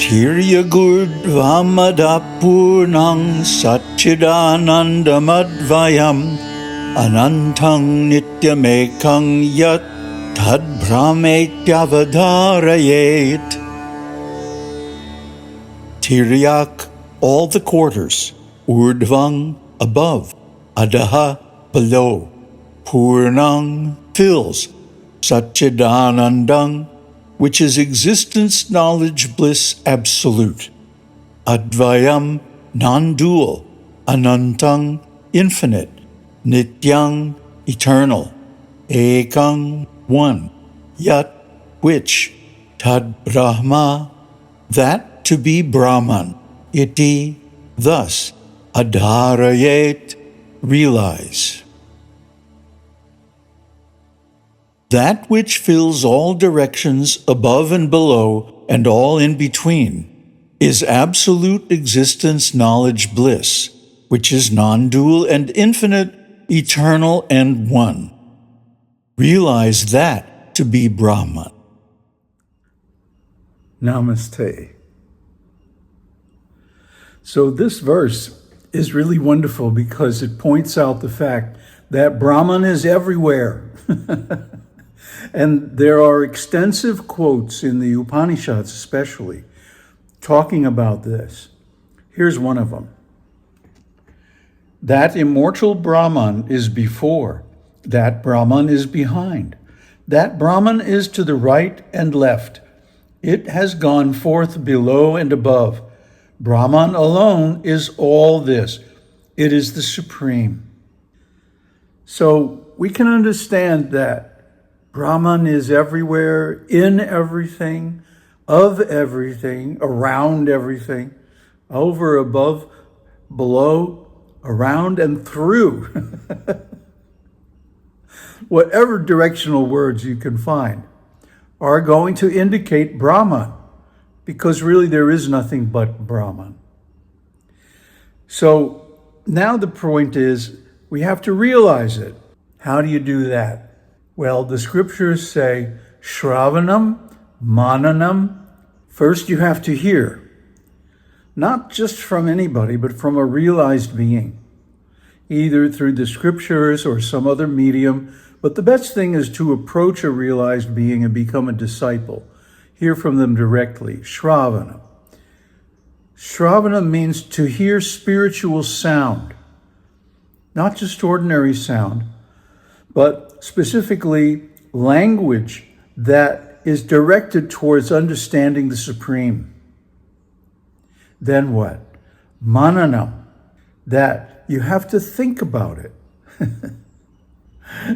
Tiryagurdvamadapurnang Satchidanandamadvayam Anantang Nityamekang Yat Tad Brahmetyavadharayet. Tiryak, all the quarters. Urdvang, above. Adaha, below. Purnang, fills. Satchidanandang, which is existence, knowledge, bliss, absolute. Advayam, nondual. Anantang, infinite. Nityang, eternal. Ekang, one. Yat, which. Tad Brahma, that to be Brahman. Iti, thus. Adharayet, realize. That which fills all directions above and below and all in between is absolute existence, knowledge, bliss, which is non-dual and infinite, eternal and one. Realize that to be Brahman. Namaste. So this verse is really wonderful because it points out the fact that Brahman is everywhere. And there are extensive quotes in the Upanishads especially talking about this. Here's one of them. That immortal Brahman is before, that Brahman is behind. That Brahman is to the right and left. It has gone forth below and above. Brahman alone is all this. It is the supreme. So we can understand that Brahman is everywhere, in everything, of everything, around everything, over, above, below, around, and through. Whatever directional words you can find are going to indicate Brahman, because really there is nothing but Brahman. So now the point is we have to realize it. How do you do that? Well, the scriptures say, Shravanam, Mananam. First you have to hear, not just from anybody, but from a realized being, either through the scriptures or some other medium. But the best thing is to approach a realized being and become a disciple. Hear from them directly. Shravanam. Shravanam means to hear spiritual sound, not just ordinary sound, but specifically language that is directed towards understanding the Supreme. Then what? Mananam, that you have to think about it.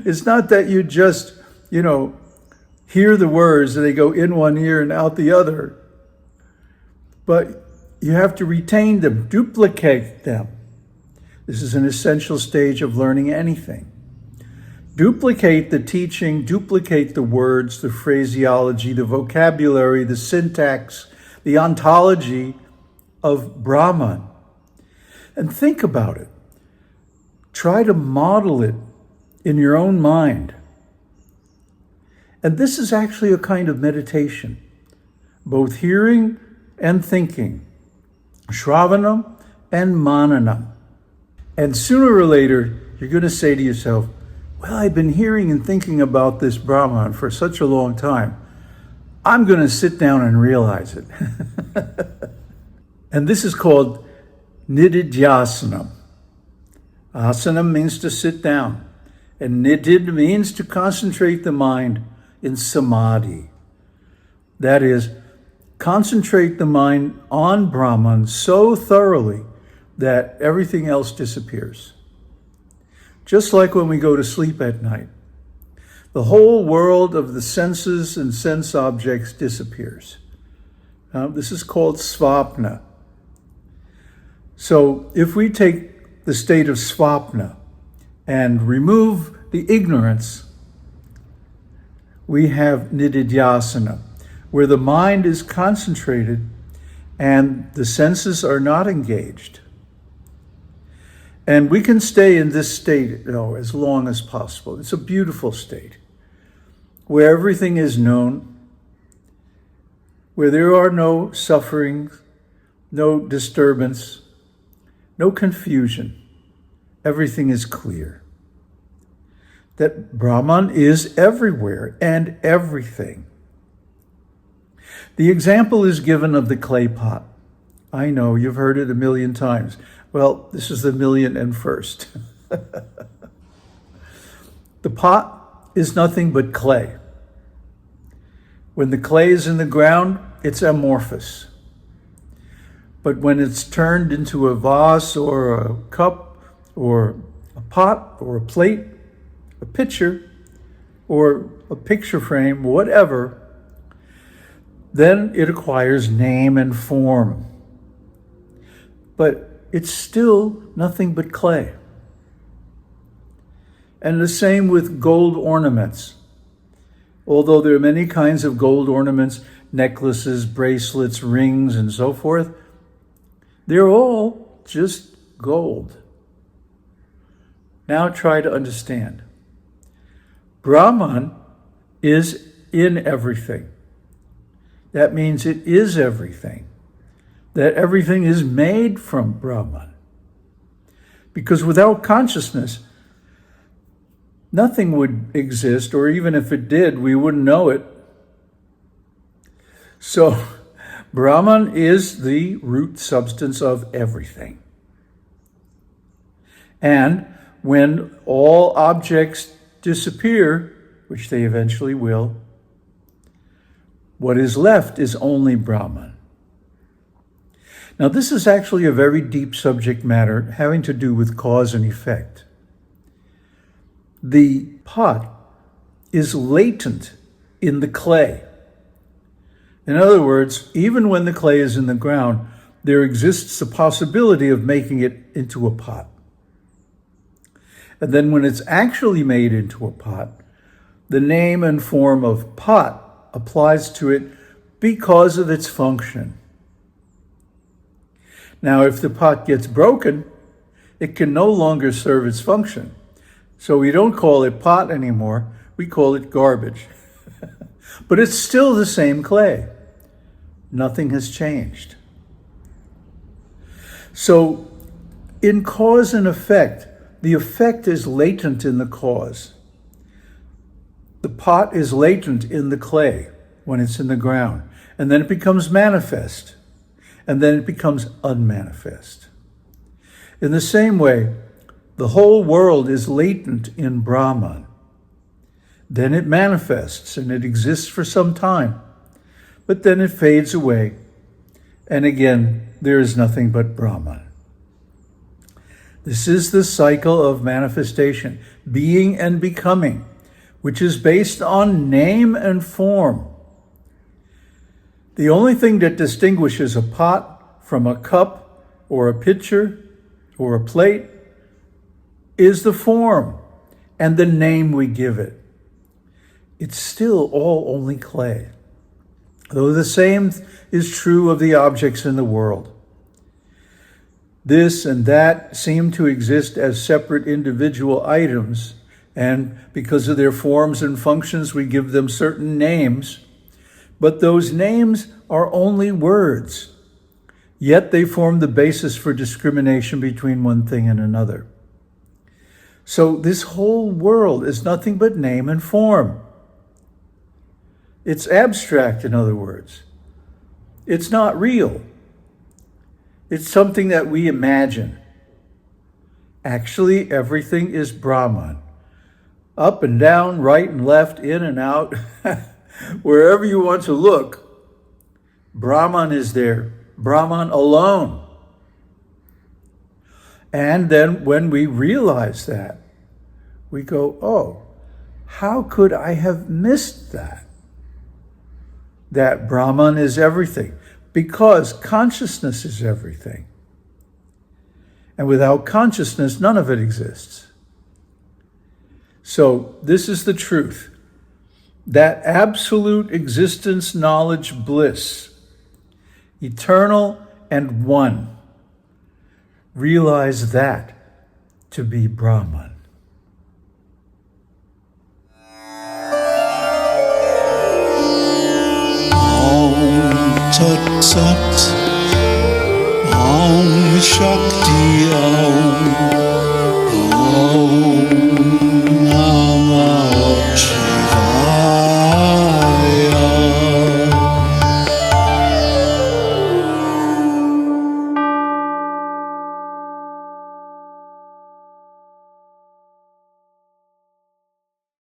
It's not that you just, hear the words and they go in one ear and out the other, but you have to retain them, duplicate them. This is an essential stage of learning anything. Duplicate the teaching, duplicate the words, the phraseology, the vocabulary, the syntax, the ontology of Brahman. And think about it. Try to model it in your own mind. And this is actually a kind of meditation, both hearing and thinking, Shravanam and Mananam. And sooner or later, you're going to say to yourself, well, I've been hearing and thinking about this Brahman for such a long time. I'm going to sit down and realize it. And this is called nididhyasanam. Asanam means to sit down, and nidid means to concentrate the mind in samadhi. That is, concentrate the mind on Brahman so thoroughly that everything else disappears. Just like when we go to sleep at night, the whole world of the senses and sense objects disappears. This is called svapna. So if we take the state of svapna and remove the ignorance, we have nididhyasana, where the mind is concentrated and the senses are not engaged. And we can stay in this state as long as possible. It's a beautiful state where everything is known, where there are no sufferings, no disturbance, no confusion. Everything is clear. That Brahman is everywhere and everything. The example is given of the clay pot. I know, you've heard it a million times. Well, this is the 1,000,001st. The pot is nothing but clay. When the clay is in the ground, it's amorphous. But when it's turned into a vase or a cup or a pot or a plate, a pitcher or a picture frame, whatever, then it acquires name and form. But it's still nothing but clay. And the same with gold ornaments. Although there are many kinds of gold ornaments, necklaces, bracelets, rings, and so forth, they're all just gold. Now try to understand. Brahman is in everything. That means it is everything. That everything is made from Brahman. Because without consciousness, nothing would exist, or even if it did, we wouldn't know it. So, Brahman is the root substance of everything. And when all objects disappear, which they eventually will, what is left is only Brahman. Now, this is actually a very deep subject matter having to do with cause and effect. The pot is latent in the clay. In other words, even when the clay is in the ground, there exists the possibility of making it into a pot. And then when it's actually made into a pot, the name and form of pot applies to it because of its function. Now, if the pot gets broken, it can no longer serve its function. So we don't call it pot anymore, we call it garbage. But it's still the same clay. Nothing has changed. So in cause and effect, the effect is latent in the cause. The pot is latent in the clay when it's in the ground, and then it becomes manifest, and then it becomes unmanifest. In the same way, the whole world is latent in Brahman. Then it manifests and it exists for some time, but then it fades away, and again, there is nothing but Brahman. This is the cycle of manifestation, being and becoming, which is based on name and form. The only thing that distinguishes a pot from a cup or a pitcher or a plate is the form and the name we give it. It's still all only clay, though the same is true of the objects in the world. This and that seem to exist as separate individual items, and because of their forms and functions, we give them certain names. But those names are only words, yet they form the basis for discrimination between one thing and another. So this whole world is nothing but name and form. It's abstract, in other words. It's not real. It's something that we imagine. Actually, everything is Brahman. Up and down, right and left, in and out, wherever you want to look, Brahman is there. Brahman alone. And then when we realize that, we go, oh, how could I have missed that? That Brahman is everything. Because consciousness is everything. And without consciousness, none of it exists. So this is the truth. That absolute existence, knowledge, bliss, eternal and one. Realize that to be Brahman. Om Sat Sat